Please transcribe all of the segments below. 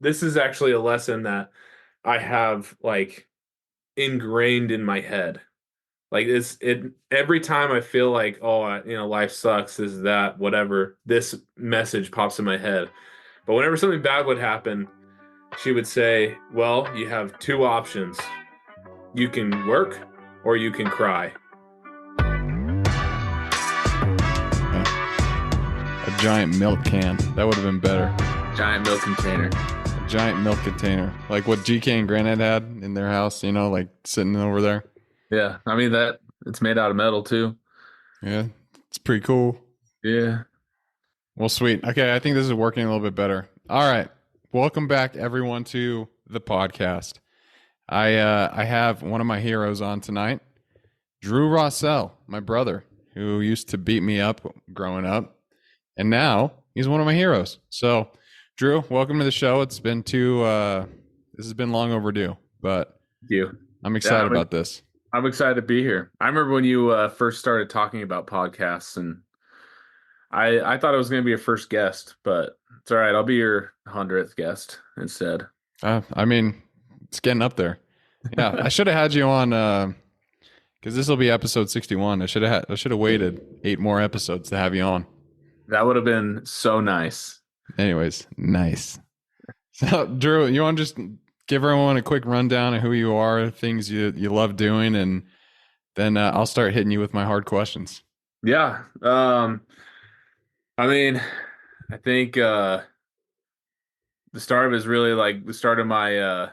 this is actually a lesson that I have like ingrained in my head. Like it every time I feel like, oh, life sucks, this is that, whatever, this message pops in my head. But whenever something bad would happen, she would say, well, you have two options. You can work or you can cry. A giant milk can. That would have been better. Giant milk container. A giant milk container. Like what GK and Granddad had in their house, like sitting over there. Yeah, I mean that it's made out of metal too. Yeah, it's pretty cool. Yeah. Well, sweet. Okay, I think this is working a little bit better. All right. Welcome back, everyone, to the podcast. I have one of my heroes on tonight, Drew Rossell, my brother, who used to beat me up growing up. And now he's one of my heroes. So, Drew, welcome to the show. It's been this has been long overdue, but Thank you. I'm excited about this. I'm excited to be here. I remember when you first started talking about podcasts, and I thought it was going to be a first guest, but it's all right. I'll be your 100th guest instead. I mean, it's getting up there. Yeah, I should have had you on because this will be episode 61. I should have waited 8 more episodes to have you on. That would have been so nice. Anyways, nice. So, Drew, you want to just give everyone a quick rundown of who you are, things you love doing, and then I'll start hitting you with my hard questions. Yeah. I mean, I think the start of it is really like the start of my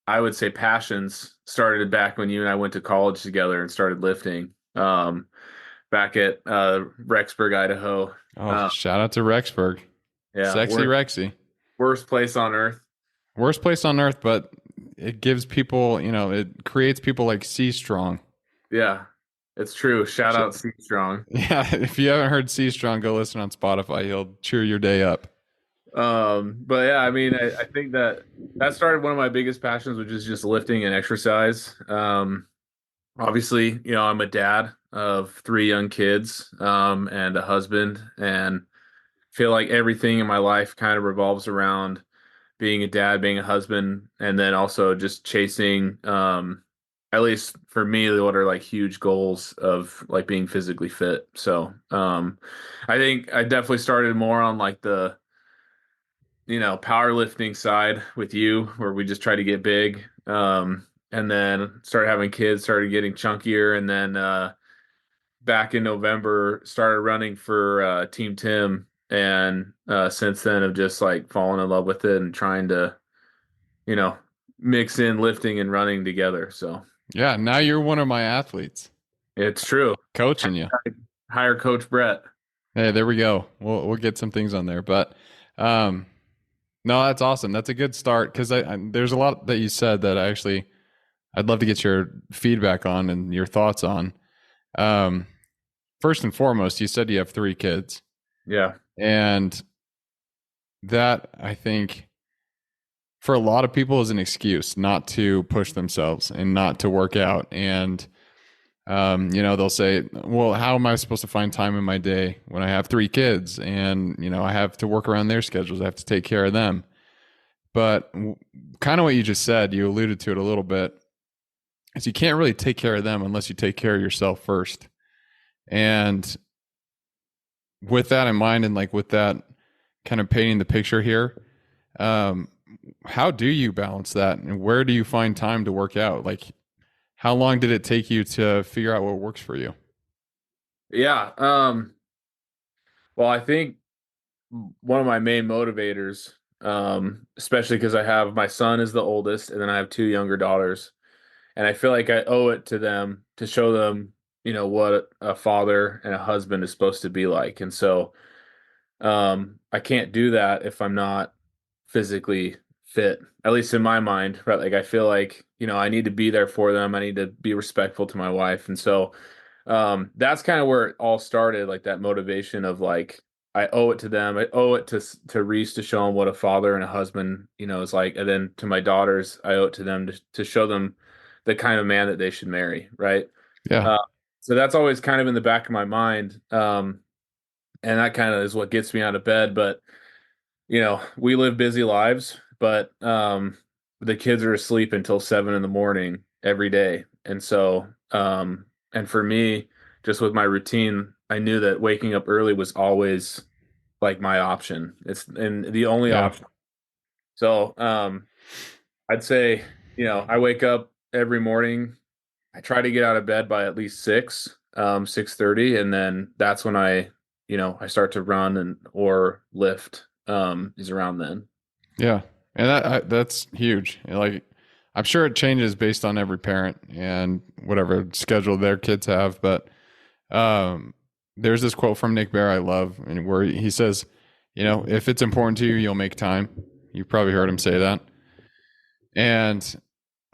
I would say passions started back when you and I went to college together and started lifting. Back at Rexburg, Idaho. Oh, shout out to Rexburg. Yeah, Sexy Rexy. Worst place on earth. Worst place on earth, but it gives people, it creates people like C Strong. Yeah, it's true. Shout out C Strong. Yeah, if you haven't heard C Strong, go listen on Spotify. He'll cheer your day up. But yeah, I mean, I think that started one of my biggest passions, which is just lifting and exercise. Obviously, I'm a dad of 3 young kids, and a husband, and feel like everything in my life kind of revolves around being a dad, being a husband, and then also just chasing, at least for me, what are like huge goals of like being physically fit. So, I think I definitely started more on like the, powerlifting side with you, where we just try to get big. And then started having kids, started getting chunkier, and then back in November started running for Team Tim, and since then have just like fallen in love with it and trying to, mix in lifting and running together. So yeah, now you're one of my athletes. It's true. Coaching you. Hire Coach Brett. Hey, there we go. We'll get some things on there, but no, that's awesome. That's a good start because there's a lot that you said that I'd love to get your feedback on and your thoughts on. First and foremost, you said you have 3 kids. Yeah. And that, I think, for a lot of people is an excuse not to push themselves and not to work out. And, they'll say, well, how am I supposed to find time in my day when I have 3 kids and, I have to work around their schedules. I have to take care of them. But kind of what you just said, you alluded to it a little bit, is you can't really take care of them unless you take care of yourself first. And with that in mind, and like with that kind of painting the picture here, how do you balance that, and where do you find time to work out? Like, how long did it take you to figure out what works for you? Yeah. Well, I think one of my main motivators, especially because I have my son is the oldest, and then I have 2 younger daughters, and I feel like I owe it to them to show them, what a father and a husband is supposed to be like. And so, I can't do that if I'm not physically fit, at least in my mind, right? Like, I feel like, I need to be there for them. I need to be respectful to my wife. And so, that's kind of where it all started, like that motivation of like, I owe it to them. I owe it to Reese to show them what a father and a husband, is like. And then to my daughters, I owe it to them to show them the kind of man that they should marry. Right. Yeah. So that's always kind of in the back of my mind. And that kind of is what gets me out of bed. But, we live busy lives, but the kids are asleep until 7 in the morning every day. And so and for me, just with my routine, I knew that waking up early was always like my option. It's and the only Yeah. option. So I'd say, I wake up every morning. I try to get out of bed by at least 6:30, and then that's when I start to run and or lift, is around then. Yeah. And that's huge. Like, I'm sure it changes based on every parent and whatever schedule their kids have. But um, there's this quote from Nick Bear I love, and where he says, if it's important to you, you'll make time. You've probably heard him say that. And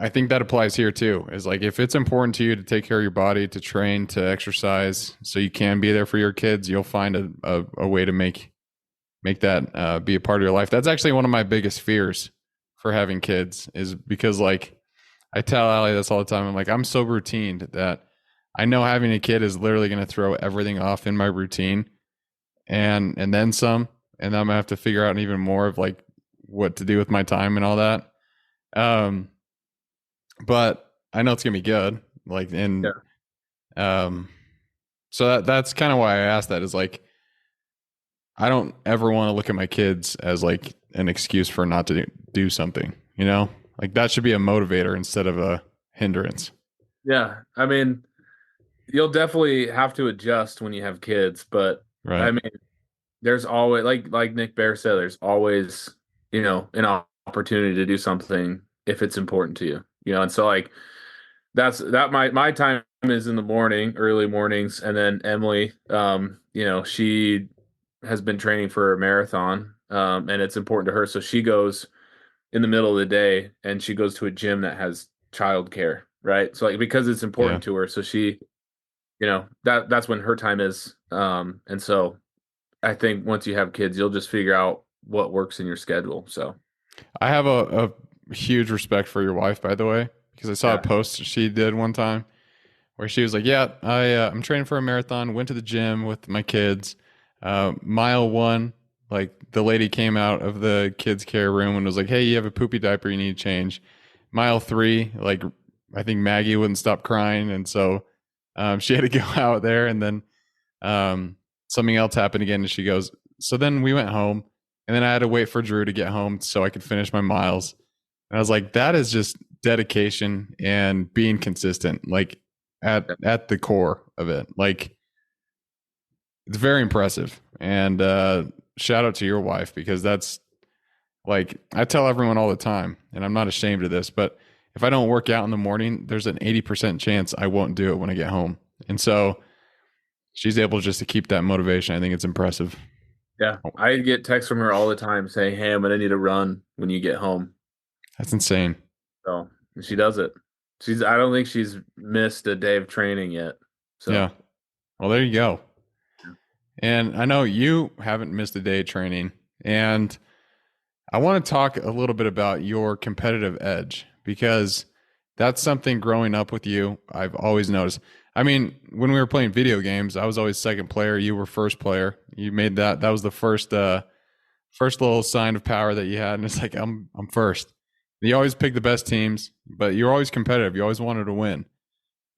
I think that applies here too. Is like, if it's important to you to take care of your body, to train, to exercise, so you can be there for your kids, you'll find a way to make that be a part of your life. That's actually one of my biggest fears for having kids, is because, like, I tell Allie this all the time. I'm like, I'm so routined that I know having a kid is literally going to throw everything off in my routine, and then some, and I'm gonna have to figure out even more of like what to do with my time and all that. Um, but I know it's gonna be good. Like, and Yeah. um, so that's kind of why I asked that. Is like, I don't ever want to look at my kids as like an excuse for not to do something. Like, that should be a motivator instead of a hindrance. Yeah. I mean, you'll definitely have to adjust when you have kids, but I Right. mean, there's always like Nick Bear said, there's always, an opportunity to do something if it's important to you. And so like that my time is in the morning, early mornings, and then Emily, she has been training for a marathon, and it's important to her. So she goes in the middle of the day and she goes to a gym that has childcare, right? So like because it's Yeah. important to her, so she, that's when her time is. And so I think once you have kids, you'll just figure out what works in your schedule. So I have a huge respect for your wife, by the way, because I saw a yeah, post she did one time where she was like, "Yeah, I'm training for a marathon. Went to the gym with my kids. Mile one, like, the lady came out of the kids' care room and was like, 'Hey, you have a poopy diaper. You need to change.' Mile three, like, I think Maggie wouldn't stop crying, and so she had to go out there. And then um, something else happened again, and she goes, so then we went home, and then I had to wait for Drew to get home so I could finish my miles. And I was like, that is just dedication and being consistent, like, at the core of it. Like, it's very impressive. And shout out to your wife, because that's, like, I tell everyone all the time, and I'm not ashamed of this, but if I don't work out in the morning, there's an 80% chance I won't do it when I get home. And so she's able just to keep that motivation. I think it's impressive. yeah. Oh, I get texts from her all the time saying, "Hey, I'm gonna need to run when you get home." that's insane. So and she does it. I don't think she's missed a day of training yet. Yeah. So Well, there you go. yeah. And I know you haven't missed a day of training. And I want to talk a little bit about your competitive edge, because that's something growing up with you, I've always noticed. I mean, when we were playing video games, I was always second player. You were first player. You made that. That was the first little sign of power that you had. And it's like, I'm first. You always pick the best teams, but you're always competitive. You always wanted to win.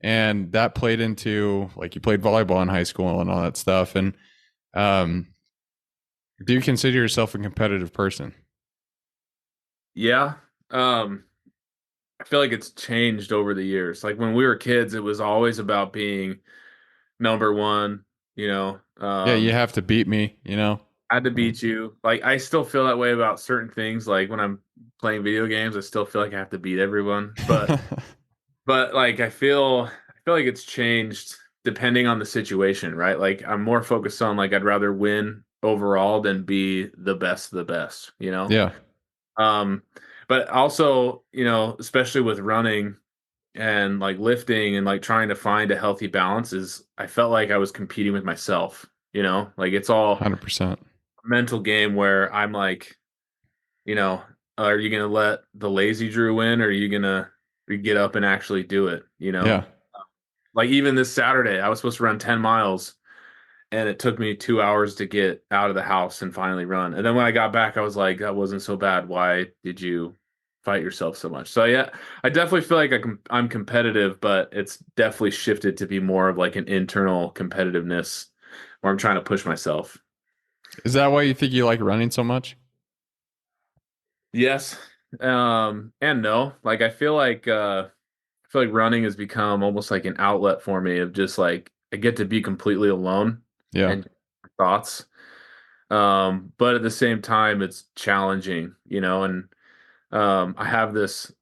And that played into, like, you played volleyball in high school and all that stuff. And um, do you consider yourself a competitive person? Yeah. I feel like it's changed over the years. Like when we were kids, it was always about being number one, you know. Yeah, you have to beat me, I had to beat you. Like I still feel that way about certain things. Like when I'm playing video games, I still feel like I have to beat everyone. But like I feel like it's changed depending on the situation, right? Like I'm more focused on like I'd rather win overall than be the best of the best, you know? Yeah, Um, but also, especially with running and like lifting and like trying to find a healthy balance is I felt like I was competing with myself, like it's all 100%. a mental game where I'm like, you know, are you gonna let the lazy Drew win or are you gonna get up and actually do it, Yeah. Like even this Saturday, I was supposed to run 10 miles and it took me 2 hours to get out of the house and finally run. And then when I got back, I was like, that wasn't so bad. Why did you fight yourself so much? So yeah, I definitely feel like I'm competitive, but it's definitely shifted to be more of like an internal competitiveness where I'm trying to push myself. Is that why you think you like running so much? Yes, and no. Like I feel like running has become almost like an outlet for me of just like I get to be completely alone Yeah. and thoughts. But at the same time, it's challenging, and I have this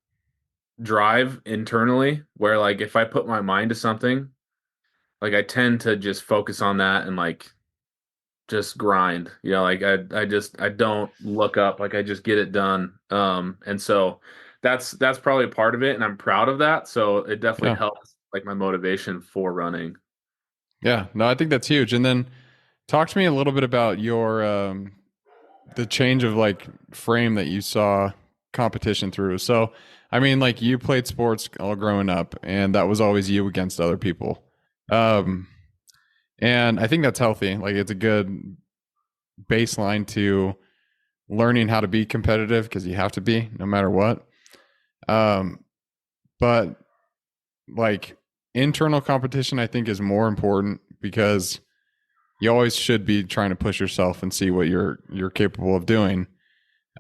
drive internally where like if I put my mind to something, like I tend to just focus on that and like just grind, like I don't look up, like I just get it done. And so that's probably a part of it, and I'm proud of that. So it definitely Yeah. helps like my motivation for running. Yeah. No, I think that's huge. And then talk to me a little bit about your the change of like frame that you saw competition through. So, I mean, like you played sports all growing up, and that was always you against other people. Um, and I think that's healthy. Like it's a good baseline to learning how to be competitive because you have to be no matter what. Um, but like internal competition, I think is more important because you always should be trying to push yourself and see what you're capable of doing.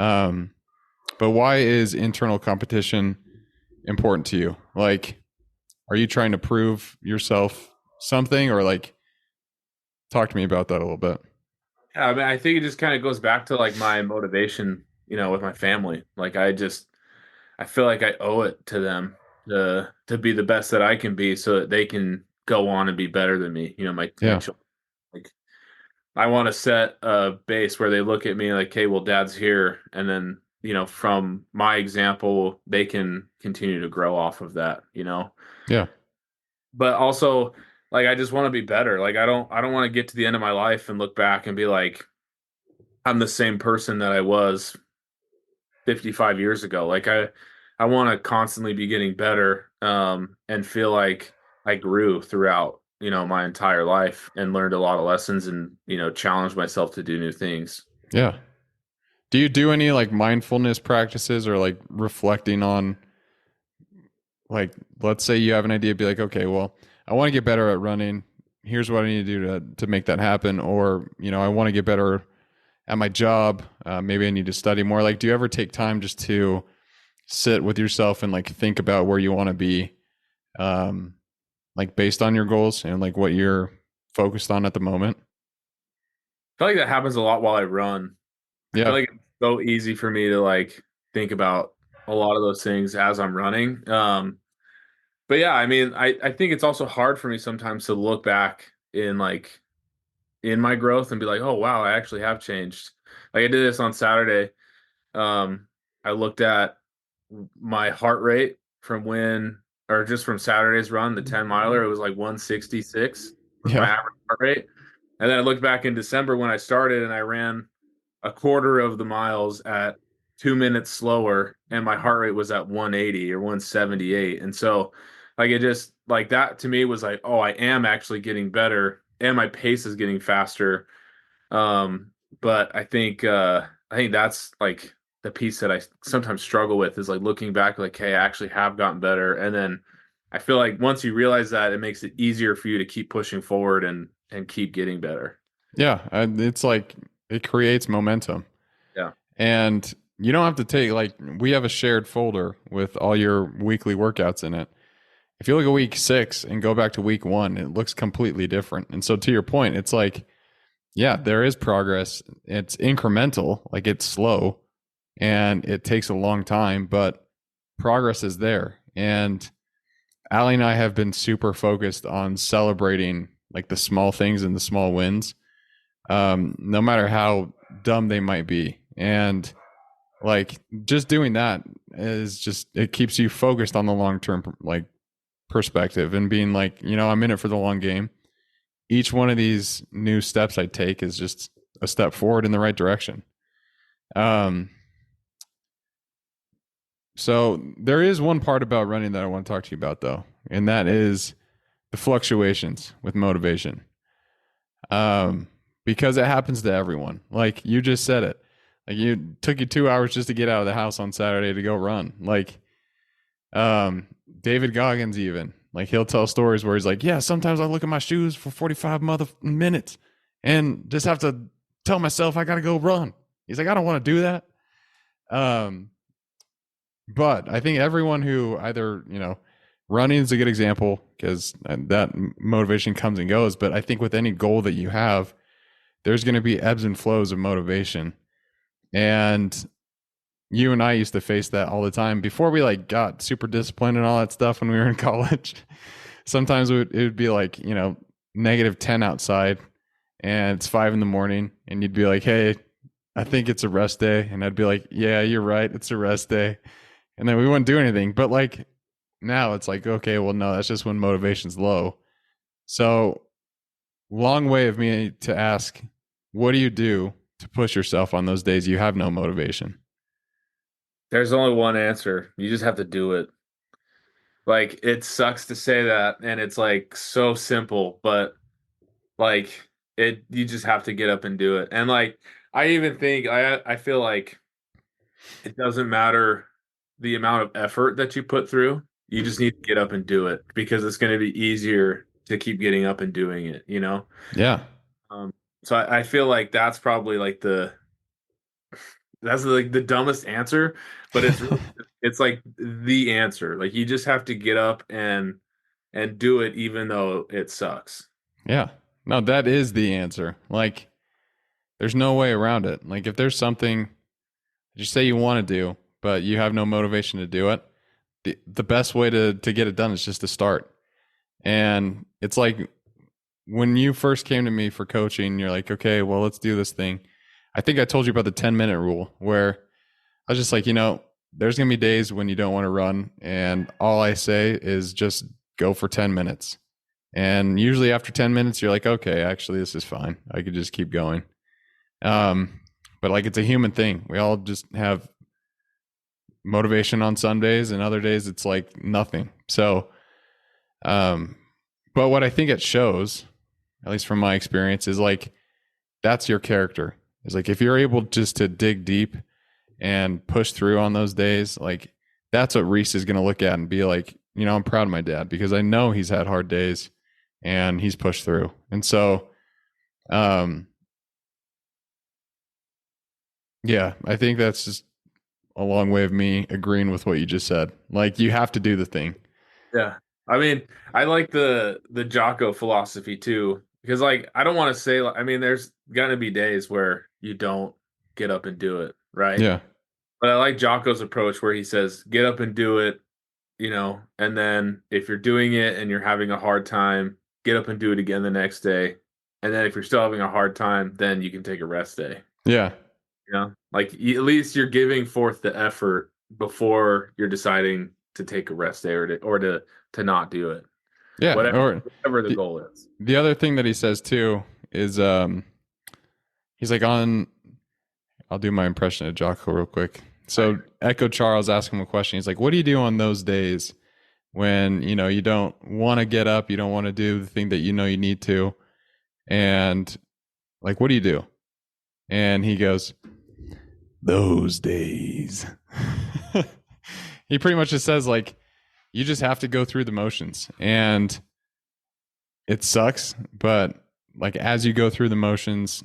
Um, but why is internal competition important to you? Like, are you trying to prove yourself something, or like talk to me about that a little bit? Yeah, I mean, I think it just kind of goes back to like my motivation, with my family. Like I feel like I owe it to them to be the best that I can be so that they can go on and be better than me, my Yeah, children. Like I want to set a base where they look at me like, hey, well, dad's here. And then, from my example, they can continue to grow off of that. yeah, But also, like, I just want to be better. Like, I don't want to get to the end of my life and look back and be like, I'm the same person that I was 55 years ago. Like, I want to constantly be getting better, and feel like I grew throughout, my entire life and learned a lot of lessons and, challenged myself to do new things. yeah. Do you do any like mindfulness practices or like reflecting on like let's say you have an idea, be like, okay, well, I want to get better at running. Here's what I need to do to make that happen. Or, I want to get better at my job. Maybe I need to study more. Like, do you ever take time just to sit with yourself and like think about where you want to be, um, like based on your goals and like what you're focused on at the moment? I feel like that happens a lot while I run. I feel Yeah. like it's so easy for me to like think about a lot of those things as I'm running. But yeah, I mean, I think it's also hard for me sometimes to look back in my growth and be like, oh wow, I actually have changed. Like I did this on Saturday. Um, I looked at my heart rate from or just from Saturday's run, the 10 miler, it was like 166 was my Yeah. average heart rate. And then I looked back in December when I started and I ran a quarter of the miles at 2 minutes slower, and my heart rate was at 180 or 178. And so, like, it just like that to me was like, oh, I am actually getting better, and my pace is getting faster. Um, but I think that's like the piece that I sometimes struggle with is like looking back, like, hey, I actually have gotten better, and then I feel like once you realize that, it makes it easier for you to keep pushing forward and keep getting better. Yeah. It's like it creates momentum. Yeah. And you don't have to take like we have a shared folder with all your weekly workouts in it. If you look at week 6 and go back to week 1, it looks completely different. And so to your point, it's like, yeah, there is progress. It's incremental, like it's slow and it takes a long time, but progress is there. And Allie and I have been super focused on celebrating like the small things and the small wins, no matter how dumb they might be. And like just doing that is just it keeps you focused on the long term like perspective and being like, I'm in it for the long game. Each one of these new steps I take is just a step forward in the right direction. Um, so there is one part about running that I want to talk to you about though, and that is the fluctuations with motivation. um, because it happens to everyone. Like you just said it. Like you took you 2 hours just to get out of the house on Saturday to go run. Like David Goggins even like he'll tell stories where he's like, yeah, sometimes I look at my shoes for 45 minutes and just have to tell myself I got to go run. He's like, I don't want to do that. Um, but I think everyone who either, running is a good example because that motivation comes and goes. But I think with any goal that you have, there's going to be ebbs and flows of motivation. And you and I used to face that all the time before we like got super disciplined and all that stuff when we were in college. Sometimes it would be like, -10 outside and it's 5 a.m. and you'd be like, hey, I think it's a rest day. And I'd be like, yeah, you're right. It's a rest day. And then we wouldn't do anything. But like now it's like, okay, well, no, that's just when motivation's low. So long way of me to ask, what do you do to push yourself on those days you have no motivation? There's only one answer. You just have to do it. Like it sucks to say that, and it's like so simple, but like you just have to get up and do it. And like I even think I feel like it doesn't matter the amount of effort that you put through. You just need to get up and do it because it's going to be easier to keep getting up and doing it, you know? Yeah. Um, so I feel like that's probably like that's like the dumbest answer, but it's like the answer. Like you just have to get up and do it even though it sucks. Yeah. No, that is the answer. Like, there's no way around it. Like, if there's something that you say you want to do, but you have no motivation to do it, the best way to get it done is just to start. And it's like when you first came to me for coaching, you're like, okay, well, let's do this thing. I think I told you about the 10-minute rule where I was just like, there's going to be days when you don't want to run. And all I say is just go for 10 minutes. And usually after 10 minutes, you're like, okay, actually, this is fine. I could just keep going. But like, it's a human thing. We all just have motivation on some days and other days it's like nothing. So, but what I think it shows, at least from my experience, is like, that's your character. Is like, if you're able just to dig deep and push through on those days, like that's what Reese is going to look at and be like, I'm proud of my dad because I know he's had hard days and he's pushed through. And so, yeah, I think that's just a long way of me agreeing with what you just said. Like you have to do the thing. Yeah. I mean, I like the Jocko philosophy too, because like I don't want to say I mean, there's gonna be days where you don't get up and do it, right? Yeah. But I like Jocko's approach where he says, get up and do it, and then if you're doing it and you're having a hard time, get up and do it again the next day. And then if you're still having a hard time, then you can take a rest day. Yeah. Like at least you're giving forth the effort before you're deciding to take a rest day or to not do it. Yeah. Or Whatever the the, goal is. the other thing that he says too is he's like I'll do my impression of Jocko real quick. So Echo Charles asked him a question. He's like, what do you do on those days when, you don't want to get up, you don't want to do the thing that you need to? And like, what do you do? And he goes, those days. He pretty much just says like, you just have to go through the motions and it sucks, but like as you go through the motions,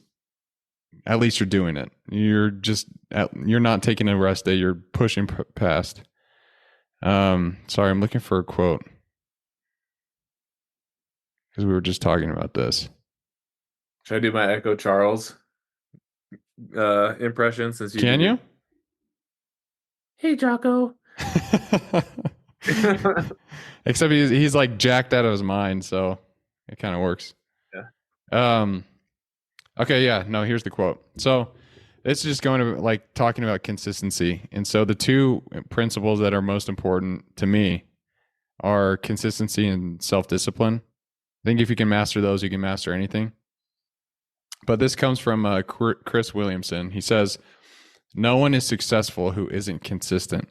at least you're doing it. You're not taking a rest day. You're pushing past. Sorry, I'm looking for a quote because we were just talking about this. Should I do my Echo Charles impression since you Can you? Hey Jocko. Except he's like jacked out of his mind, so it kind of works. Yeah. Okay, yeah. No, here's the quote. So it's just going to like talking about consistency. And so the two principles that are most important to me are consistency and self-discipline. I think if you can master those, you can master anything. But this comes from Chris Williamson. He says, no one is successful who isn't consistent.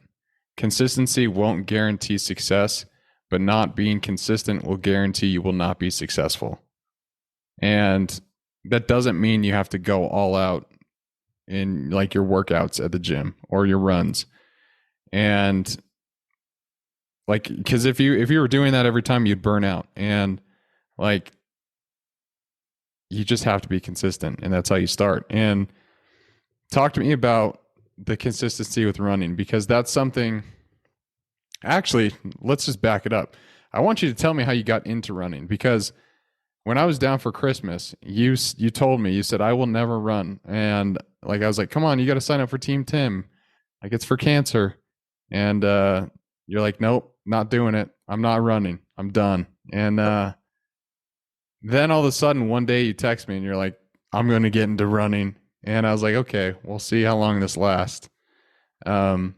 Consistency won't guarantee success, but not being consistent will guarantee you will not be successful. And that doesn't mean you have to go all out in like your workouts at the gym or your runs. And like, because if you were doing that every time, you'd burn out. And like, you just have to be consistent, and that's how you start. And talk to me about the consistency with running, because that's something. Actually, let's just back it up. I want you to tell me how you got into running, because when I was down for Christmas, you told me, you said I will never run, and like I was like, come on, you got to sign up for Team Tim, like it's for cancer, and you're like, nope, not doing it. I'm not running. I'm done. And then all of a sudden, one day you text me and you're like, I'm going to get into running, and I was like, okay, we'll see how long this lasts. Um,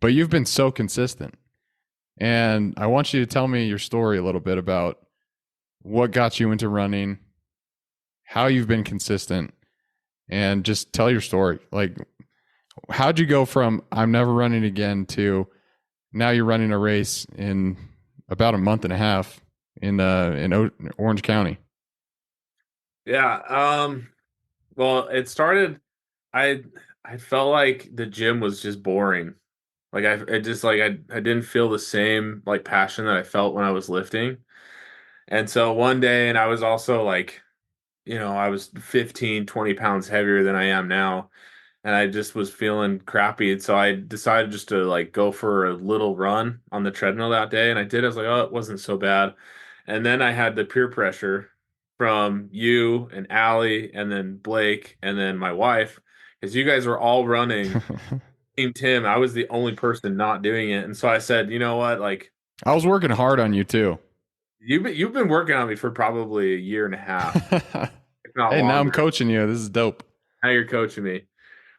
but you've been so consistent, and I want you to tell me your story a little bit about what got you into running, how you've been consistent, and just tell your story. Like, how'd you go from I'm never running again to now you're running a race in about a month and a half in Orange County? Yeah. Well, it started. I I felt like the gym was just boring. Like I just like I didn't feel the same like passion that I felt when I was lifting. And so one day, and I was also like, I was 15, 20 pounds heavier than I am now. And I just was feeling crappy. And so I decided just to like go for a little run on the treadmill that day. And I did. I was like, oh, it wasn't so bad. And then I had the peer pressure from you and Allie and then Blake and then my wife, because you guys were all running Team Tim. I was the only person not doing it. And so I said, you know what? Like I was working hard on you too. you've been working on me for probably a year and a half, if not Hey, now I'm longer. coaching you. This is dope. Now you're coaching me.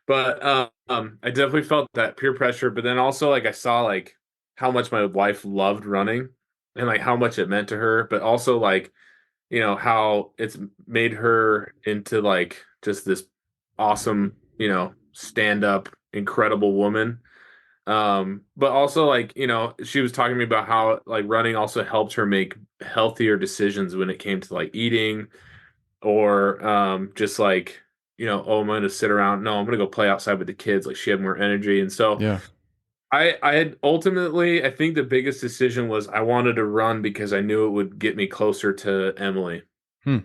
But I definitely felt that peer pressure, but then also like I saw like how much my wife loved running and like how much it meant to her, but also like, how it's made her into like just this awesome, stand up, incredible woman. But also like, she was talking to me about how like running also helped her make healthier decisions when it came to like eating or just like oh, I'm going to sit around. No, I'm going to go play outside with the kids. Like she had more energy, and so Yeah. I had ultimately, I think the biggest decision was I wanted to run because I knew it would get me closer to Emily. Hmm.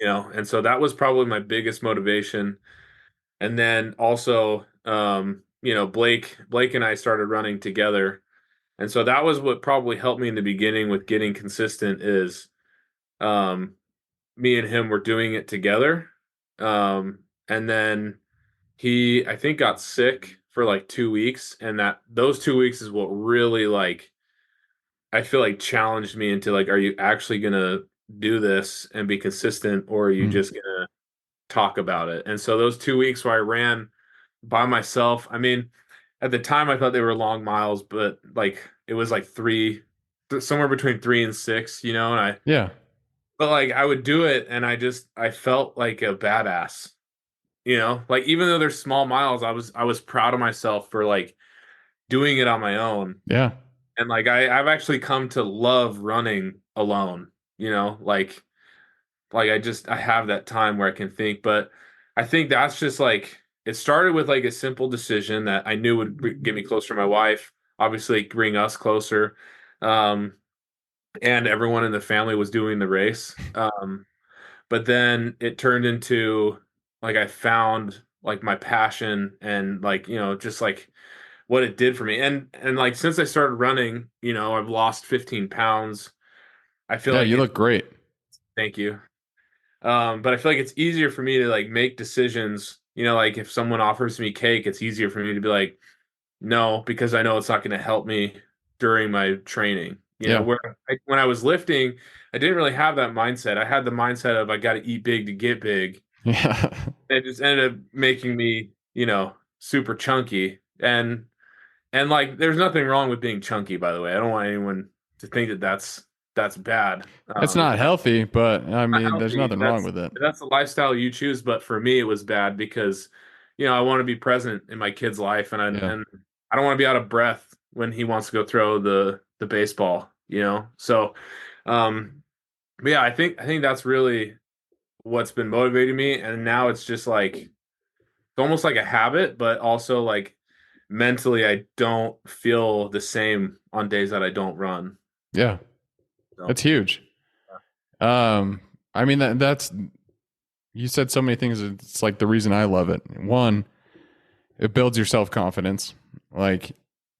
And so that was probably my biggest motivation. And then also, Blake and I started running together, and so that was what probably helped me in the beginning with getting consistent. Is um, Me and him were doing it together. And then he, I think, got sick for like 2 weeks, and that those 2 weeks is what really like I feel like challenged me into like, are you actually gonna do this and be consistent, or are you Hmm. just gonna talk about it? And so those 2 weeks where I ran by myself, I mean, at the time I thought they were long miles, but like it was like somewhere between 3 and 6, and Yeah. but like I would do it and I felt like a badass. Like even though they're small miles, I was proud of myself for like doing it on my own. Yeah. And like I've actually come to love running alone, like I have that time where I can think. But I think that's just like it started with like a simple decision that I knew would get me closer to my wife, obviously bring us closer. Um, and everyone in the family was doing the race. But then it turned into like I found like my passion and like just like what it did for me, and like since I started running, I've lost 15 pounds. I feel Yeah. like You look great. thank you. But I feel like it's easier for me to like make decisions, like if someone offers me cake, it's easier for me to be like no, because I know it's not going to help me during my training. Yeah. Where when I was lifting, I didn't really have that mindset. I had the mindset of I got to eat big to get big. Yeah. It just ended up making me, super chunky. And like, there's nothing wrong with being chunky, by the way. I don't want anyone to think that that's bad. It's If not that's healthy, but I not mean, there's healthy, nothing wrong that's with it. if that's the lifestyle you choose. But for me, it was bad because, I want to be present in my kid's life, and Yeah. I don't want to be out of breath when he wants to go throw the baseball. So, but yeah, I think that's really what's been motivating me. And now it's just like it's almost like a habit, but also like mentally I don't feel the same on days that I don't run. Yeah, So that's huge. Um, I mean that's you said so many things. It's like the reason I love it. One, it builds your self confidence, like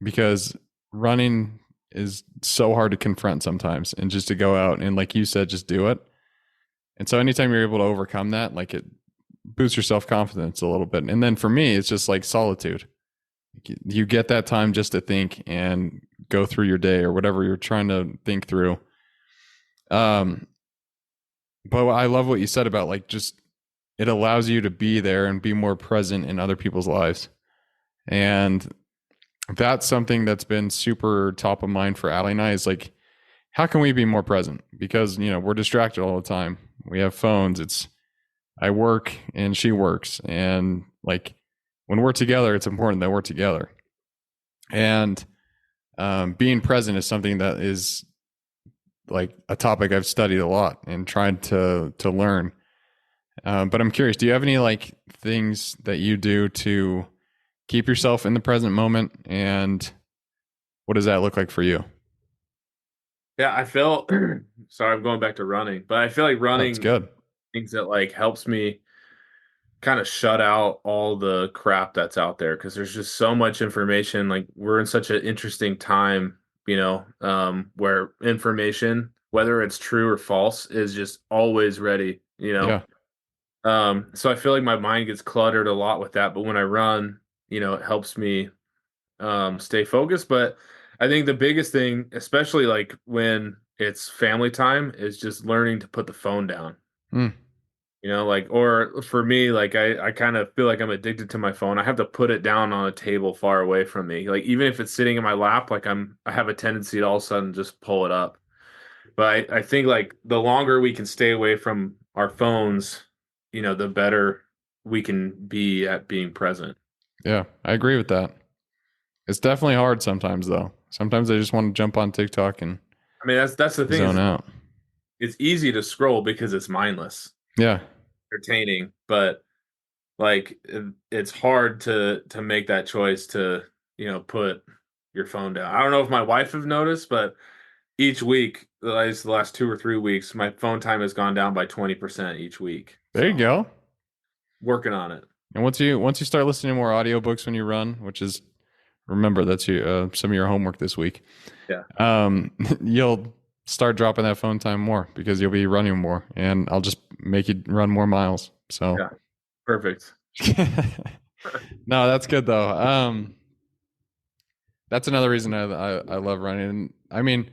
because running is so hard to confront sometimes, and just to go out and like you said, just do it. And so anytime you're able to overcome that, like it boosts your self confidence a little bit. And then for me, it's just like solitude. You get that time just to think and go through your day or whatever you're trying to think through. Um, but I love what you said about like just it allows you to be there and be more present in other people's lives. And that's something that's been super top of mind for Allie and I is like, how can we be more present? Because, you know, we're distracted all the time. We have phones. It's, I work and she works. And like when we're together, it's important that we're together. And being present is something that is like a topic I've studied a lot and tried to learn. But I'm curious, do you have any like things that you do to keep yourself in the present moment? And what does that look like for you? yeah, I feel sorry, I'm going back to running, but I feel like Oh, that's running good. things that like helps me kind of shut out all the crap that's out there because there's just so much information. Like we're in such an interesting time, where information, whether it's true or false, is just always ready, Yeah. So I feel like my mind gets cluttered a lot with that, but when I run, it helps me stay focused. But I think the biggest thing, especially like when it's family time, is just learning to put the phone down. Mm, Like, or for me, like I kind of feel like I'm addicted to my phone. I have to put it down on a table far away from me. Like even if it's sitting in my lap, like I have a tendency to all of a sudden just pull it up. But I think like the longer we can stay away from our phones, the better we can be at being present. yeah, I agree with that. It's definitely hard sometimes though. Sometimes I just want to jump on TikTok and I mean, that's the thing zone is out. it's easy to scroll because it's mindless, Yeah. entertaining, but like it's hard to make that choice to, put your phone down. I don't know if my wife have noticed, but each week, the last 2 or 3 weeks, my phone time has gone down by 20% each week. There you So go. working on it. And once you start listening to more audiobooks when you run, which is remember that's some of your homework this week. Yeah. You'll start dropping that phone time more because you'll be running more, and I'll just make you run more miles. So, Yeah. Perfect. no, that's good though. That's another reason I love running. I mean,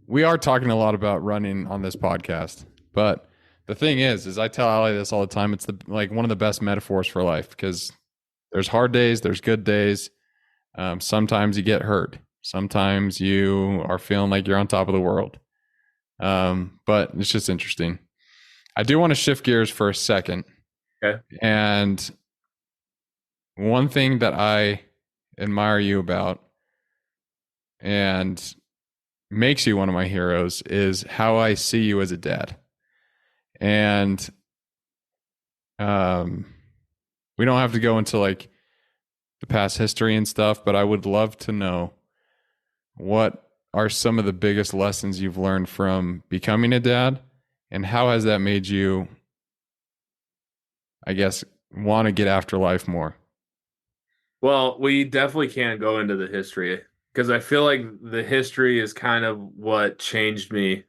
we are talking a lot about running on this podcast, but the thing is I tell Ali this all the time. It's like one of the best metaphors for life because there's hard days, there's good days. Sometimes you get hurt. Sometimes you are feeling like you're on top of the world. But it's just interesting. I do want to shift gears for a second. Okay. And one thing that I admire you about and makes you one of my heroes is how I see you as a dad. And um, we don't have to go into like the past history and stuff, but I would love to know what are some of the biggest lessons you've learned from becoming a dad, and how has that made you, I guess, want to get after life more? Well, we definitely can't go into the history because I feel like the history is kind of what changed me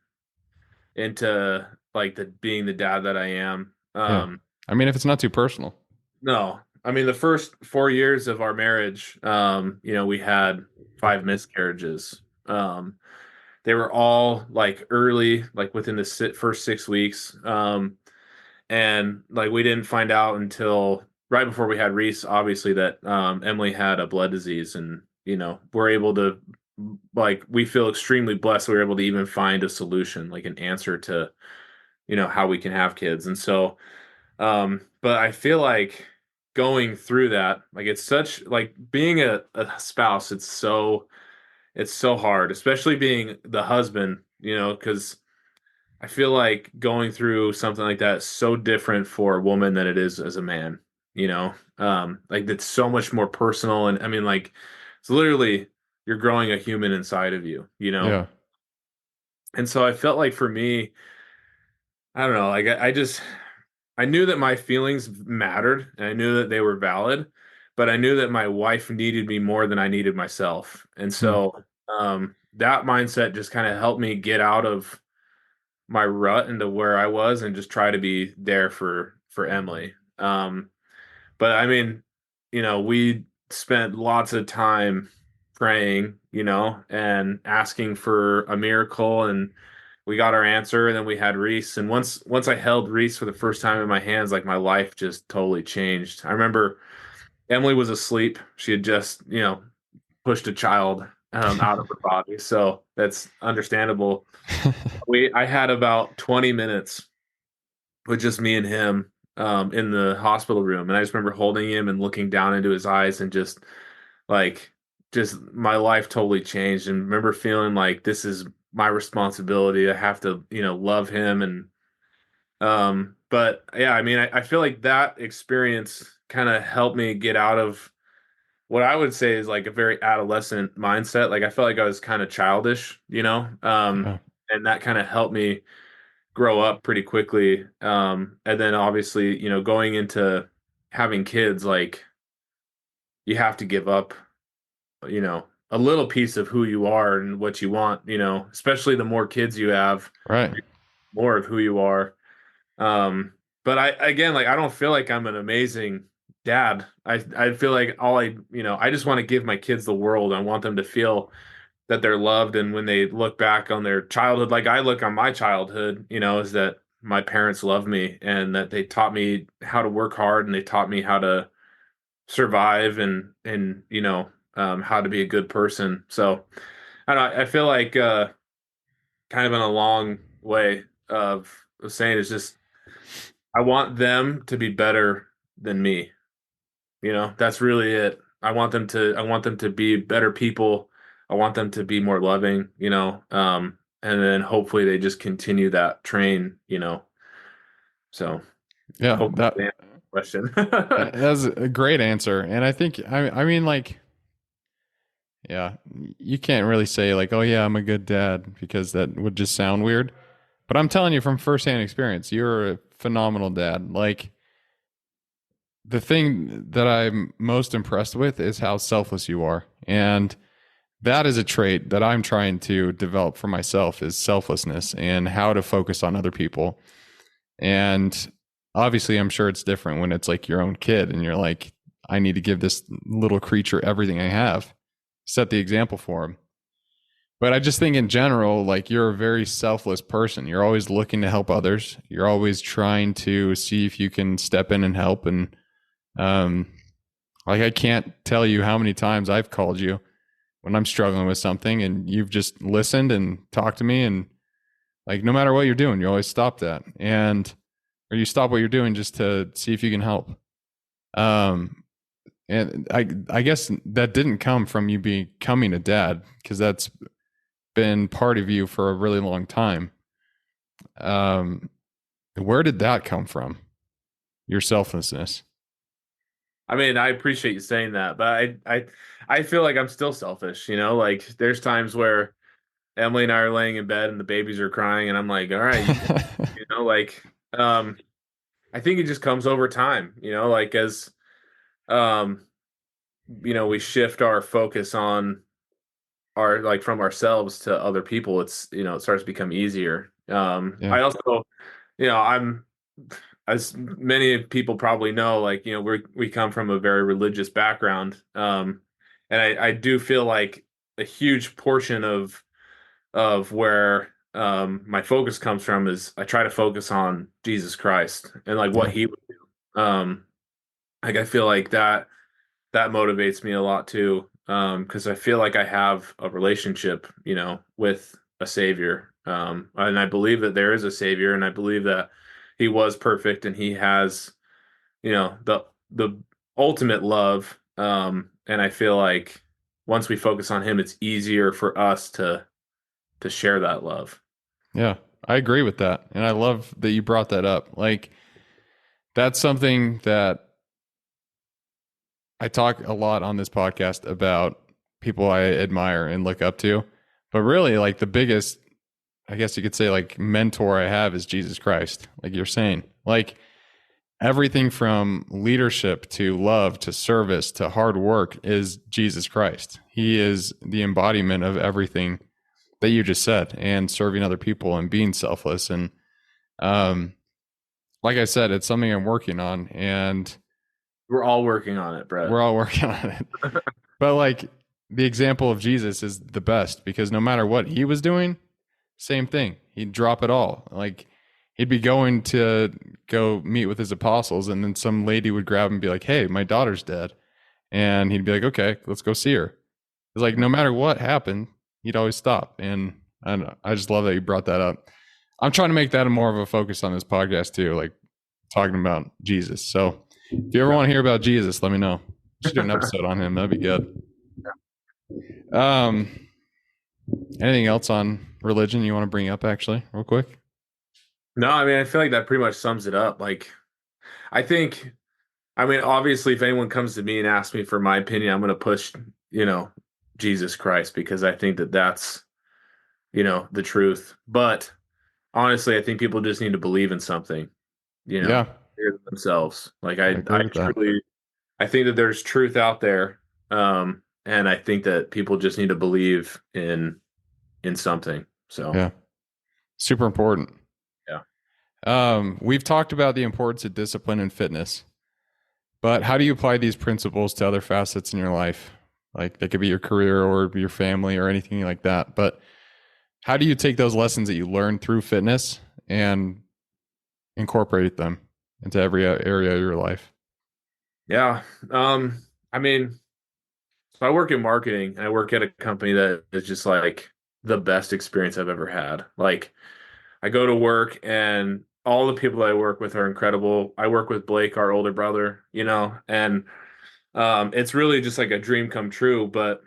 into like the being the dad that I am. Yeah. I mean, if it's not too personal. No, I mean the first 4 years of our marriage, we had five miscarriages. They were all like early, like within the first 6 weeks. And like we didn't find out until right before we had Reese, obviously, that Emily had a blood disease, and we're able to like we feel extremely blessed we were able to even find a solution, like an answer to how we can have kids. And so but I feel like going through that, like it's such like being a spouse, it's so hard, especially being the husband, because I feel like going through something like that is so different for a woman than it is as a man, you know? Like it's so much more personal. And I mean, like, it's literally you're growing a human inside of you, you know? Yeah. And so I felt like for me, I don't know, like I just, I knew that my feelings mattered and I knew that they were valid, but I knew that my wife needed me more than I needed myself. And Hmm. so, that mindset just kind of helped me get out of my rut into where I was and just try to be there for Emily. But I mean, we spent lots of time praying, and asking for a miracle, and we got our answer, and then we had Reese. And once I held Reese for the first time in my hands, like my life just totally changed. I remember Emily was asleep. She had just, pushed a child out of her body. So that's understandable. I had about 20 minutes with just me and him in the hospital room. And I just remember holding him and looking down into his eyes and like, just my life totally changed. And remember feeling like this is my responsibility. I have to, love him. But yeah, I mean, I feel like that experience kind of helped me get out of what I would say is like a very adolescent mindset. Like I felt like I was kind of childish, Yeah. and that kind of helped me grow up pretty quickly. And then obviously, going into having kids, like you have to give up, a little piece of who you are and what you want, especially the more kids you have, Right. more of who you are. Um, but again, like I don't feel like I'm an amazing dad. I feel like I just want to give my kids the world. I want them to feel that they're loved, and when they look back on their childhood, like I look on my childhood, is that my parents loved me and that they taught me how to work hard and they taught me how to survive and how to be a good person. So I don't know, I feel like kind of in a long way of saying it's just I want them to be better than me. That's really it. I want them to be better people. I want them to be more loving, and then hopefully they just continue that train. So Yeah. hopefully That that answers the question. that's a great answer. And I think, I mean, like, yeah, you can't really say, like, oh, yeah, I'm a good dad because that would just sound weird. But I'm telling you from firsthand experience, you're a phenomenal dad. Like, the thing that I'm most impressed with is how selfless you are. And that is a trait that I'm trying to develop for myself is selflessness and how to focus on other people. And obviously, I'm sure it's different when it's like your own kid and you're like, I need to give this little creature everything I have, set the example for him. But I just think in general, like you're a very selfless person. You're always looking to help others. You're always trying to see if you can step in and help. And um, like I can't tell you how many times I've called you when I'm struggling with something and you've just listened and talked to me and like no matter what you're doing, you always stop that. And or you stop what you're doing just to see if you can help. Um, and I guess that didn't come from you becoming a dad because that's been part of you for a really long time. Um, where did that come from? Your selflessness. I mean, I appreciate you saying that, but I feel like I'm still selfish, like there's times where Emily and I are laying in bed and the babies are crying and I'm like, all right, like um I think it just comes over time, like as um we shift our focus on our like from ourselves to other people, it starts to become easier. Yeah, I also, I'm as many people probably know, like, we come from a very religious background. And I do feel like a huge portion of where my focus comes from is I try to focus on Jesus Christ and like what yeah, he would do. Like I feel like that motivates me a lot too. Because I feel like I have a relationship, with a savior. And I believe that there is a savior, and I believe that he was perfect and he has, the ultimate love. And I feel like once we focus on him, it's easier for us to share that love. yeah. I agree with that. And I love that you brought that up. Like, that's something that I talk a lot on this podcast about people I admire and look up to. But really, like, the biggest, I guess you could say, like, mentor I have is Jesus Christ. Like you're saying, like, everything from leadership to love to service to hard work is Jesus Christ. He is the embodiment of everything that you just said, and serving other people and being selfless. And um, like I said, it's something I'm working on, and We're all working on it, Brett. we're all working on it. But like, the example of Jesus is the best, because no matter what he was doing, same thing. He'd drop it all. Like, he'd be going to go meet with his apostles, and then some lady would grab him and be like, "Hey, my daughter's dead." And he'd be like, "Okay, let's go see her." It's like, no matter what happened, he'd always stop. And I don't know, I just love that you brought that up. I'm trying to make that a more of a focus on this podcast too, like talking about Jesus. So if you ever want to hear about Jesus, let me know. We should do an episode on him. That'd be good. Um, anything else on religion you want to bring up, actually, real quick? No, I mean, I feel like that pretty much sums it up. Like, I think, I mean, obviously, if anyone comes to me and asks me for my opinion, I'm going to push, you know, Jesus Christ, because I think that that's, you know, the truth. But honestly, I think people just need to believe in something, you know, Yeah, bigger than themselves. Like, I I agree with that. truly, I think that there's truth out there. And I think that people just need to believe in something. So, Yeah, super important. yeah. We've talked about the importance of discipline and fitness, but how do you apply these principles to other facets in your life? Like, they could be your career or your family or anything like that. But how do you take those lessons that you learned through fitness and incorporate them into every area of your life? Yeah. I mean, so I work in marketing, and I work at a company that is just like the best experience I've ever had. Like, I go to work and all the people that I work with are incredible. I work with Blake, our older brother, you know, and it's really just like a dream come true. But,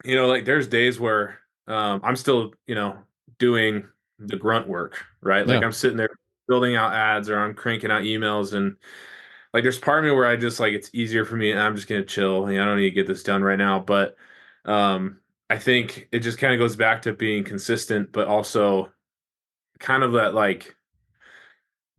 you know, like there's days where I'm still, you know, doing the grunt work, right? Like Yeah. I'm sitting there building out ads, or I'm cranking out emails, and like there's part of me where I just like it's easier for me and I'm just gonna chill. You know, I don't need to get this done right now. But I think it just kind of goes back to being consistent, but also kind of that like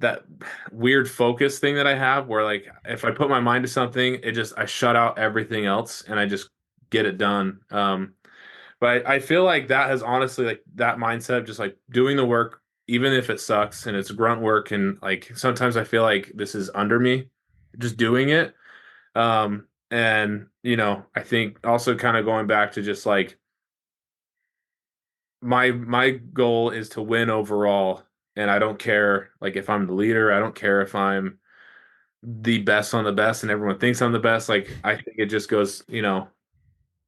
that weird focus thing that I have where like if I put my mind to something, it just I shut out everything else and I just get it done. But I feel like that has honestly like that mindset of just like doing the work, even if it sucks and it's grunt work, and like sometimes I feel like this is under me, just doing it. And you know, I think also kind of going back to just like my goal is to win overall, and I don't care like if I'm the leader, I don't care if I'm the best on the best and everyone thinks I'm the best. Like I think it just goes, you know,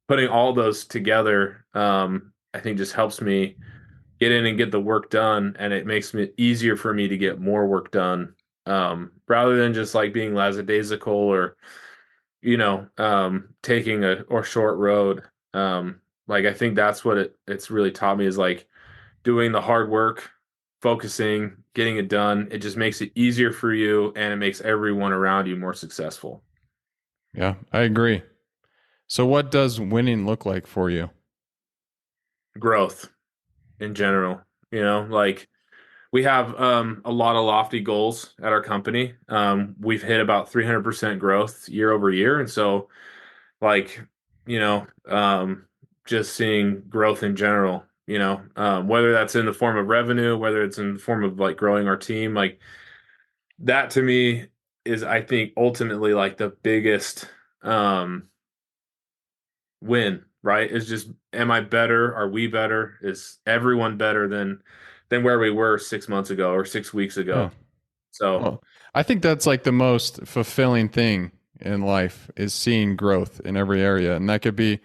putting all those together, I think just helps me get in and get the work done, and it makes it easier for me to get more work done, rather than just like being lackadaisical or you know taking a or short road. Like I think that's what it's really taught me is like doing the hard work, focusing, getting it done. It just makes it easier for you, and it makes everyone around you more successful. Yeah, I agree. So what does winning look like for you? Growth in general, you know, like we have a lot of lofty goals at our company. We've hit about 300% growth year over year. And so, like, you know, just seeing growth in general, you know, whether that's in the form of revenue, whether it's in the form of like growing our team, like that to me is, I think, ultimately like the biggest win, right? Is just, am I better? Are we better? Is everyone better than where we were 6 months ago or 6 weeks Yeah. ago? So Well, I think that's like the most fulfilling thing in life, is seeing growth in every area. And that could be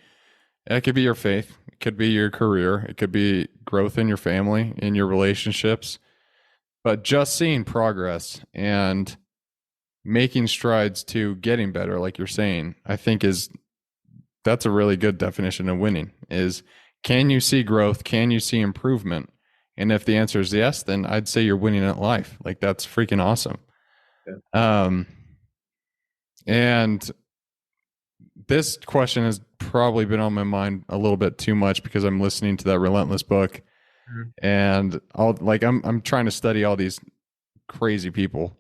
your faith, it could be your career, it could be growth in your family, in your relationships. But just seeing progress and making strides to getting better, like you're saying, I think that's a really good definition of winning. Is, can you see growth? Can you see improvement? And if the answer is yes, then I'd say you're winning at life. Like that's freaking awesome. Yeah. Um, and this question has probably been on my mind a little bit too much because I'm listening to that Relentless book, Mhm. and I'm trying to study all these crazy people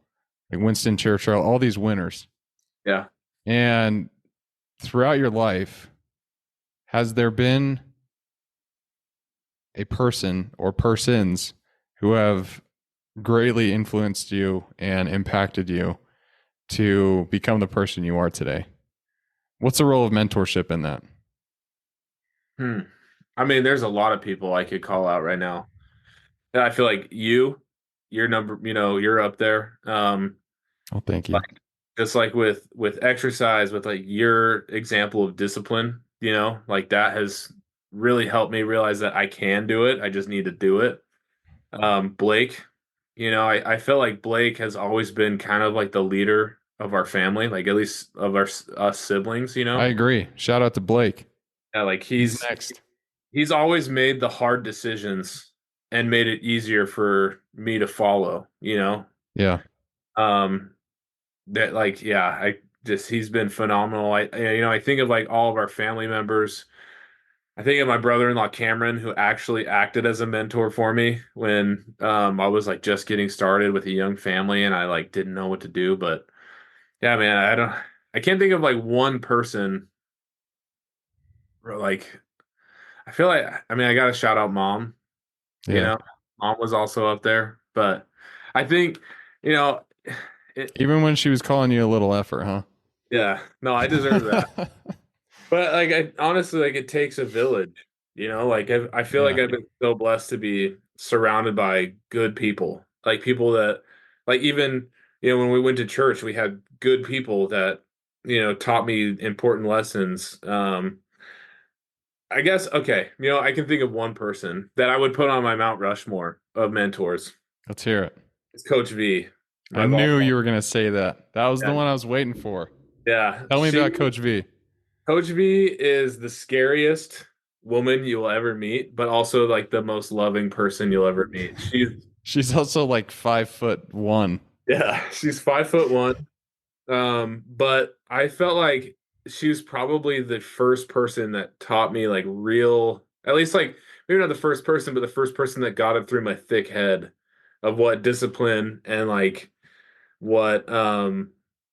like Winston Churchill, all these winners. Yeah. And throughout your life, has there been a person or persons who have greatly influenced you and impacted you to become the person you are today? What's the role of mentorship in that? Hmm. I mean, there's a lot of people I could call out right now. And I feel like your number, you're up there. Oh, thank Like you. just like with exercise, with like your example of discipline, like that has really helped me realize that I can do it. I just need to do it. Blake, I feel like Blake has always been kind of like the leader of our family, like at least of us siblings, I agree. Shout out to Blake. Yeah, like He's next. he's always made the hard decisions and made it easier for me to follow. Yeah. Um, that like yeah, I just he's been phenomenal. I think of like all of our family members. I think of my brother-in-law Cameron, who actually acted as a mentor for me when I was like just getting started with a young family and I like didn't know what to do. But yeah, man, I can't think of like one person or like I feel like I mean I gotta shout out mom, you Yeah. know. Mom was also up there, but I think, you know, it Even when she was calling you a little effort, yeah, no, I deserve that. huh? But like I honestly like it takes a village. Like I feel like Yeah. I've been so blessed to be surrounded by good people. Like people that like even when we went to church, we had good people that taught me important lessons. I guess okay, I can think of one person that I would put on my Mount Rushmore of mentors. Let's hear it. It's Coach V, I my knew volleyball. you were going to say that. That was the Yeah, one I was waiting for. yeah. Tell me about Coach V. Coach V is the scariest woman you will ever meet, but also like the most loving person you'll ever meet. She's also like 5'1". Yeah, she's 5'1". But I felt like she was probably the first person that taught me like real, at least like maybe not the first person, but the first person that got it through my thick head of what discipline and like what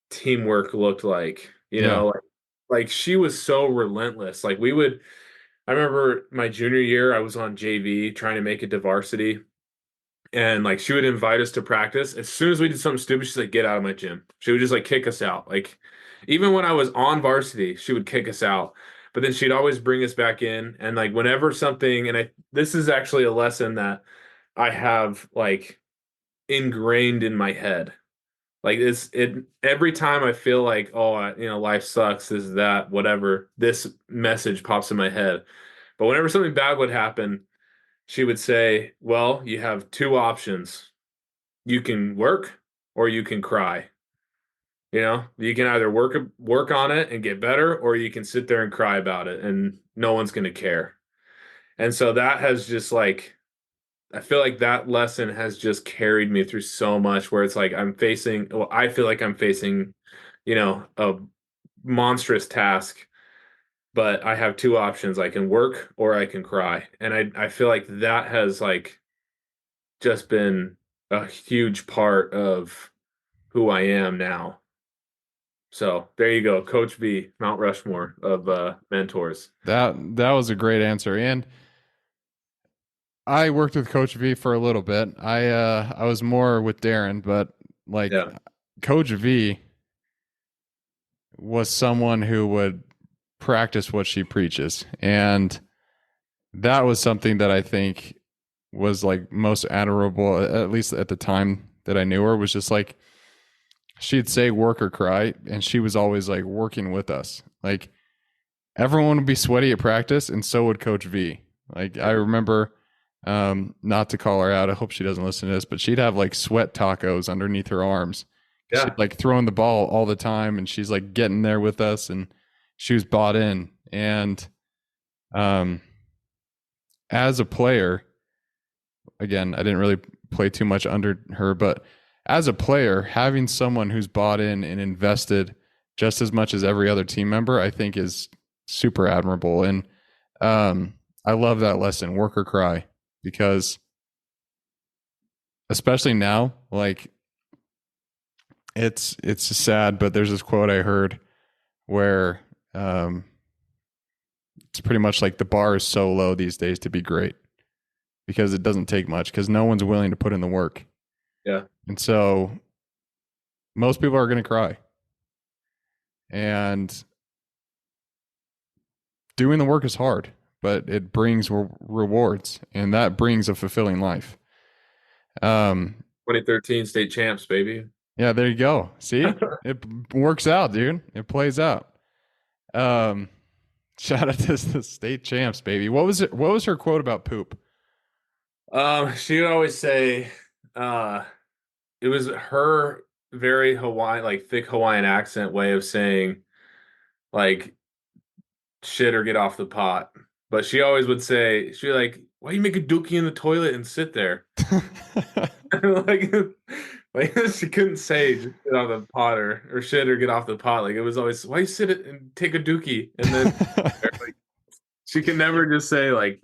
teamwork looked like. Yeah. Like she was so relentless. Like I remember my junior year, I was on JV trying to make it to varsity. And like she would invite us to practice. As soon as we did something stupid, she's like, get out of my gym. She would just like kick us out. Like even when I was on varsity, she would kick us out. But then she'd always bring us back in. And like whenever something, and this is actually a lesson that I have like ingrained in my head. Like it every time I feel like, oh, life sucks, this is that, whatever, this message pops in my head. But whenever something bad would happen, she would say, well, you have two options. You can work or you can cry. You can either work on it and get better, or you can sit there and cry about it and no one's going to care. And so that has just like I feel like that lesson has just carried me through so much where it's like I feel like I'm facing, a monstrous task, but I have two options. I can work or I can cry. And I feel like that has like just been a huge part of who I am now. So there you go, Coach B, Mount Rushmore of mentors. That was a great answer. And I worked with Coach V for a little bit. I was more with Darren, but like Yeah, Coach V was someone who would practice what she preaches. And that was something that I think was like most admirable, at least at the time that I knew her, was just like she'd say work or cry, and she was always like working with us. Like everyone would be sweaty at practice, and so would Coach V. Like I remember, not to call her out, I hope she doesn't listen to this, but she'd have like sweat tacos underneath her arms. She'd yeah, like throwing the ball all the time, and she's like getting there with us, and she was bought in. And um, as a player, again, I didn't really play too much under her, but as a player, having someone who's bought in and invested just as much as every other team member, I think is super admirable. And I love that lesson, work or cry, because especially now, like it's sad, but there's this quote I heard where um, it's pretty much like the bar is so low these days to be great because it doesn't take much because no one's willing to put in the work. Yeah. And so most people are going to cry. And doing the work is hard, but it brings rewards and that brings a fulfilling life. 2013 state champs, baby. Yeah, there you go. See, it works out, dude. It plays out. Um, Shout out to the state champs, baby. What was it? What was her quote about poop? She would always say, uh, it was her very Hawaiian, like thick Hawaiian accent way of saying, like, shit or get off the pot. But she always would say, she'd be like, why you make a dookie in the toilet and sit there? like, like she couldn't say just get off the pot or shit or get off the pot. Like it was always, why you sit it and take a dookie? And then like she could never just say like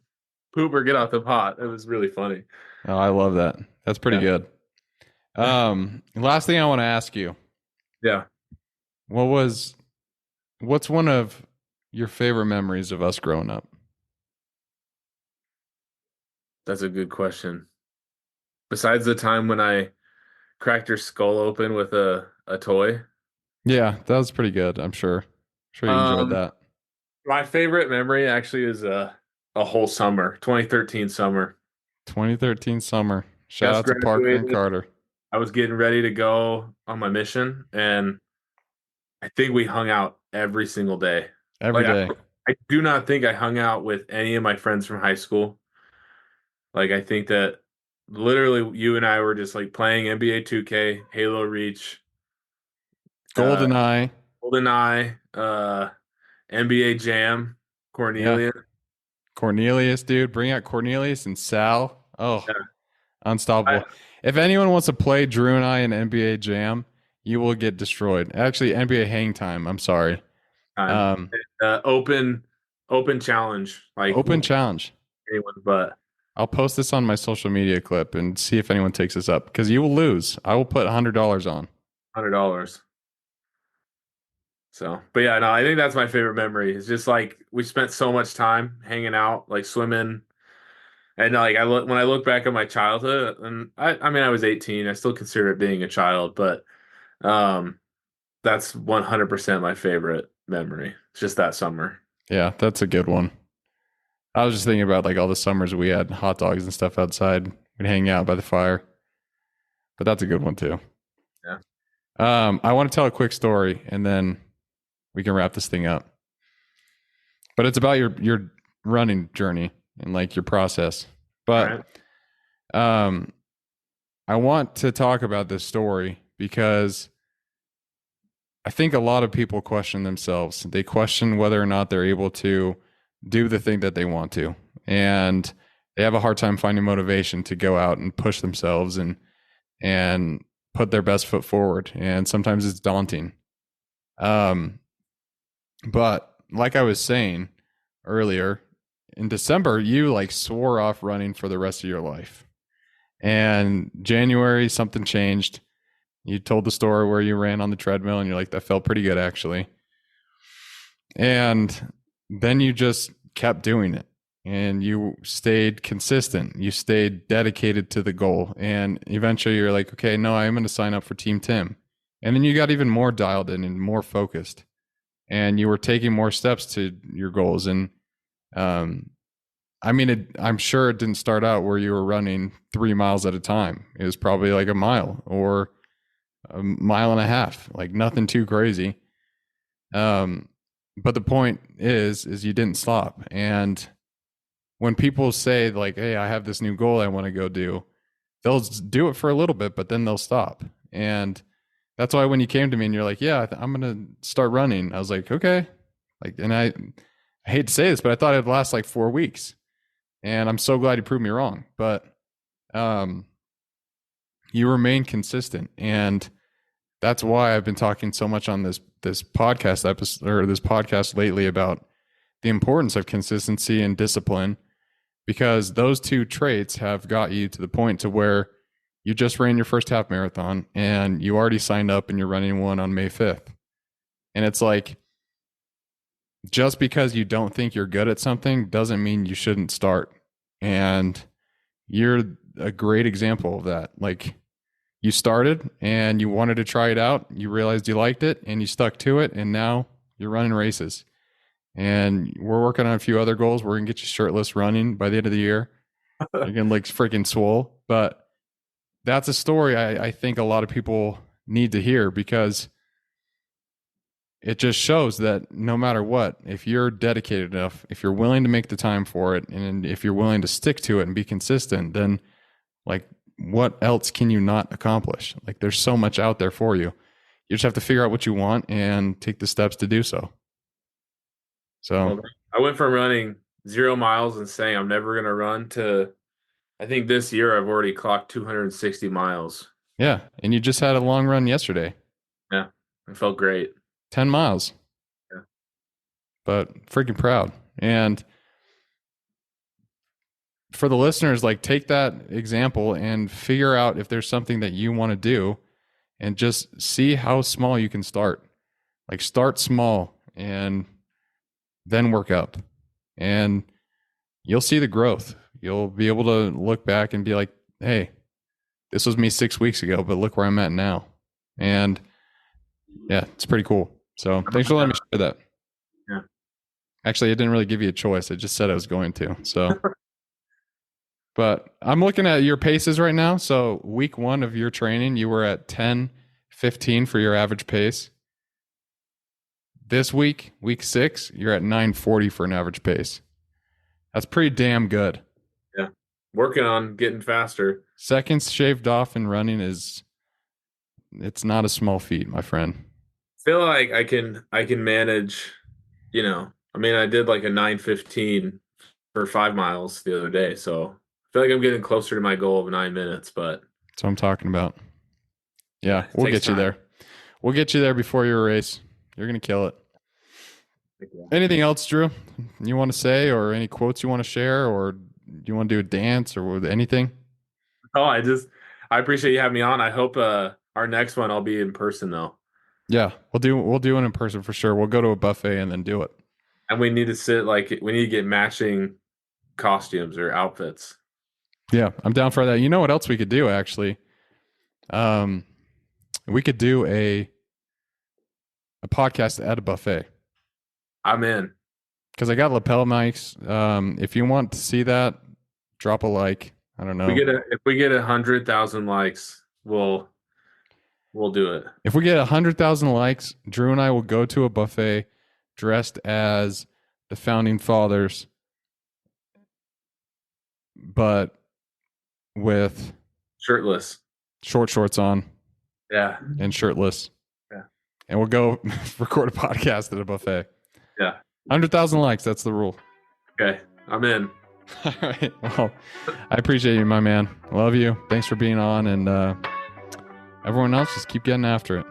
poop or get off the pot. It was really funny. Oh, I love that. That's pretty Yeah. good. Last thing I want to ask you. Yeah. What was what's one of your favorite memories of us growing up? That's a good question. Besides the time when I cracked your skull open with a toy. Yeah, that was pretty good. I'm sure. Sure you enjoyed Um, that. my favorite memory actually is a whole summer, 2013 summer. 2013 summer. Shout Just out to Parker and graduated. Carter. I was getting ready to go on my mission, and I think we hung out every single day. Every Like day. I do not think I hung out with any of my friends from high school. Like I think that literally you and I were just like playing NBA 2K, Halo Reach, uh, Golden Eye. GoldenEye, NBA Jam, Yeah. Cornelia. Cornelius, dude. Bring out Cornelius and Sal. Oh, Yeah, I, unstoppable. If anyone wants to play Drew and I in NBA Jam, you will get destroyed. Actually, NBA Hang Time. I'm sorry. time. Um, Open challenge. Like we'll Open play challenge. anyone but I'll post this on my social media clip and see if anyone takes this up because you will lose. I will put $100 on. $100. So, but yeah, no, I think that's my favorite memory. It's just like we spent so much time hanging out, like swimming, and like I look when I look back at my childhood, and I mean, I was 18. I still consider it being a child, but um, that's 100% my favorite memory. It's just that summer. Yeah, that's a good one. I was just thinking about like all the summers we had hot dogs and stuff outside. We'd hang out by the fire, but that's a good one too. Yeah. I want to tell a quick story and then we can wrap this thing up. But it's about your running journey and like your process. All But right. um, I want to talk about this story because I think a lot of people question themselves. They question whether or not they're able to do the thing that they want to. And they have a hard time finding motivation to go out and push themselves and put their best foot forward. And sometimes it's daunting. But like I was saying earlier, in December, you like swore off running for the rest of your life. And January, something changed. You told the story where you ran on the treadmill and you're like, that felt pretty good actually. And then you just kept doing it and you stayed consistent. You stayed dedicated to the goal. And eventually you're like, okay, no, I'm going to sign up for Team Tim. And then you got even more dialed in and more focused. And you were taking more steps to your goals. And I mean, I'm sure it didn't start out where you were running 3 miles at a time. It was probably like a mile or a mile and a half, like nothing too crazy. But the point is you didn't stop. And when people say like, hey, I have this new goal I want to go do, they'll do it for a little bit, but then they'll stop. And that's why when you came to me and you're like, yeah, I'm going to start running. I was like, okay. Like, and I hate to say this, but I thought it'd last like 4 weeks. And I'm so glad you proved me wrong. But um, you remain consistent. And that's why I've been talking so much on this podcast episode or this podcast lately about the importance of consistency and discipline, because those two traits have got you to the point to where you just ran your first half marathon and you already signed up and you're running one on May 5th. And it's like, just because you don't think you're good at something doesn't mean you shouldn't start. And you're a great example of that. Like, you started and you wanted to try it out, you realized you liked it and you stuck to it, and now you're running races. And we're working on a few other goals. We're gonna get you shirtless running by the end of the year. You're gonna look freaking swole. But that's a story I think a lot of people need to hear, because it just shows that no matter what, if you're dedicated enough, if you're willing to make the time for it, and if you're willing to stick to it and be consistent, then like, what else can you not accomplish? Like, there's so much out there for you. You just have to figure out what you want and take the steps to do so. So, Well, I went from running 0 miles and saying I'm never going to run to, I think this year I've already clocked 260 miles. yeah. And you just had a long run yesterday, Yeah, it felt great. 10 miles, Yeah. but freaking proud. And for the listeners, like, take that example and figure out if there's something that you want to do, and just see how small you can start. Like, start small and then work up, and you'll see the growth. You'll be able to look back and be like, hey, this was me 6 weeks ago, but look where I'm at now. And yeah, it's pretty cool. So thanks for letting me share that. Yeah. Actually, I didn't really give you a choice. I just said I was going to. So, but I'm looking at your paces right now. So week 1 of your training, you were at 10:15 for your average pace. This week, week 6, you're at 9:40 for an average pace. That's pretty damn good. Yeah. Working on getting faster. Seconds shaved off in running it's not a small feat, my friend. Feel like I can manage, I mean, I did like a 9:15 for 5 miles the other day. So I feel like I'm getting closer to my goal of 9 minutes, but That's what I'm talking about. Yeah, it we'll takes get you time. there. We'll get you there before your race. You're going to kill it. Anything else, Drew, you want to say, or any quotes you want to share, or do you want to do a dance or anything? Oh, I appreciate you having me on. I hope our next one I'll be in person though. Yeah, we'll do it in person for sure. We'll go to a buffet and then do it. And we need to get matching costumes or outfits. Yeah, I'm down for that. You know what else we could do, actually? Um, we could do a podcast at a buffet, I'm in. because I got lapel mics. If you want to see that, drop a like. I don't know. If we get 100,000 likes, we'll do it. If we get 100,000 likes, Drew and I will go to a buffet dressed as the founding fathers, but with Shirtless. short shorts on Yeah. and shirtless. Yeah. And we'll go record a podcast at a buffet. Yeah. 100,000 likes. That's the rule. Okay. I'm in. All right. Well, I appreciate you, my man. Love you. Thanks for being on. And everyone else, just keep getting after it.